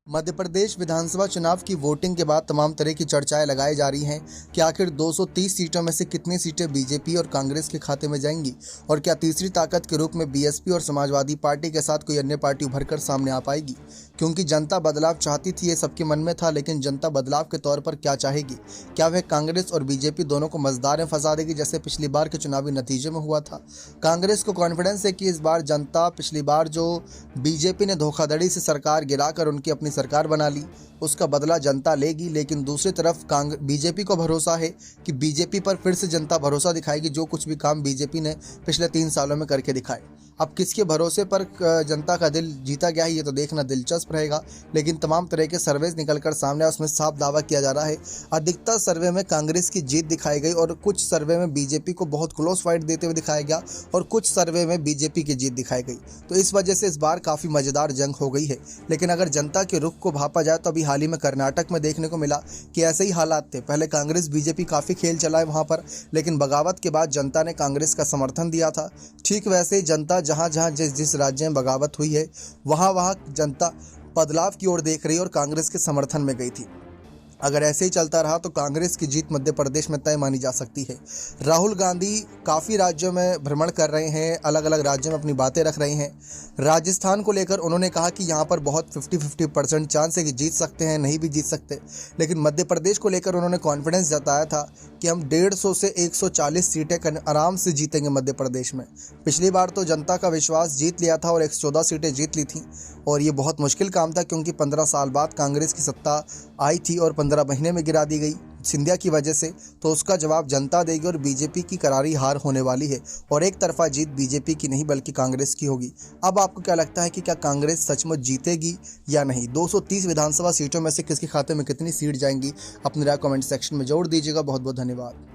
मध्य प्रदेश विधानसभा चुनाव की वोटिंग के बाद तमाम तरह की चर्चाएं लगाई जा रही हैं कि आखिर 230 सीटों में से कितनी सीटें बीजेपी और कांग्रेस के खाते में जाएंगी और क्या तीसरी ताकत के रूप में बीएसपी और समाजवादी पार्टी के साथ कोई अन्य पार्टी उभर कर सामने आ पाएगी। क्योंकि जनता बदलाव चाहती थी, ये सबके मन में था, लेकिन जनता बदलाव के तौर पर क्या चाहेगी? क्या वह कांग्रेस और बीजेपी दोनों को मजदार में फंसा देगी जैसे पिछली बार के चुनावी नतीजे में हुआ था? कांग्रेस को कॉन्फिडेंस है कि इस बार जनता पिछली बार जो बीजेपी ने धोखाधड़ी से सरकार गिराकर उनकी अपनी सरकार बना ली, उसका बदला जनता लेगी। लेकिन दूसरी तरफ बीजेपी को भरोसा है कि बीजेपी पर फिर से जनता भरोसा दिखाएगी, जो कुछ भी काम बीजेपी ने पिछले 3 सालों में करके दिखाए। अब किसके भरोसे पर जनता का दिल जीता गया है, ये तो देखना दिलचस्प रहेगा। लेकिन तमाम तरह के सर्वेज निकलकर सामने उसमें साफ दावा किया जा रहा है। अधिकतर सर्वे में कांग्रेस की जीत दिखाई गई और कुछ सर्वे में बीजेपी को बहुत क्लोज फाइट देते हुए दिखाया गया और कुछ सर्वे में बीजेपी की जीत दिखाई गई। तो इस वजह से इस बार काफ़ी मज़ेदार जंग हो गई है। लेकिन अगर जनता के रुख को भापा जाए तो अभी हाल ही में कर्नाटक में देखने को मिला कि ऐसे ही हालात थे। पहले कांग्रेस बीजेपी काफ़ी खेल चलाए वहाँ पर, लेकिन बगावत के बाद जनता ने कांग्रेस का समर्थन दिया था। ठीक वैसे ही जनता जहाँ जहाँ जिस राज्य में बगावत हुई है वहाँ जनता बदलाव की ओर देख रही है और कांग्रेस के समर्थन में गई थी। अगर ऐसे ही चलता रहा तो कांग्रेस की जीत मध्य प्रदेश में तय मानी जा सकती है। राहुल गांधी काफ़ी राज्यों में भ्रमण कर रहे हैं, अलग अलग राज्यों में अपनी बातें रख रहे हैं। राजस्थान को लेकर उन्होंने कहा कि यहाँ पर बहुत 50-50% चांस है कि जीत सकते हैं, नहीं भी जीत सकते। लेकिन मध्य प्रदेश को लेकर उन्होंने कॉन्फिडेंस जताया था कि हम 150 से 140 सीटें आराम से जीतेंगे मध्य प्रदेश में। पिछली बार तो जनता का विश्वास जीत लिया था और 114 सीटें जीत ली थी और ये बहुत मुश्किल काम था, क्योंकि 15 साल बाद कांग्रेस की सत्ता आई थी और 15 महीने में गिरा दी गई सिंधिया की वजह से। तो उसका जवाब जनता देगी और बीजेपी की करारी हार होने वाली है और एक तरफा जीत बीजेपी की नहीं बल्कि कांग्रेस की होगी। अब आपको क्या लगता है कि क्या कांग्रेस सचमुच जीतेगी या नहीं? 230 विधानसभा सीटों में से किसके खाते में कितनी सीट जाएंगी? अपनी राय कमेंट सेक्शन में जरूर दीजिएगा। बहुत बहुत धन्यवाद।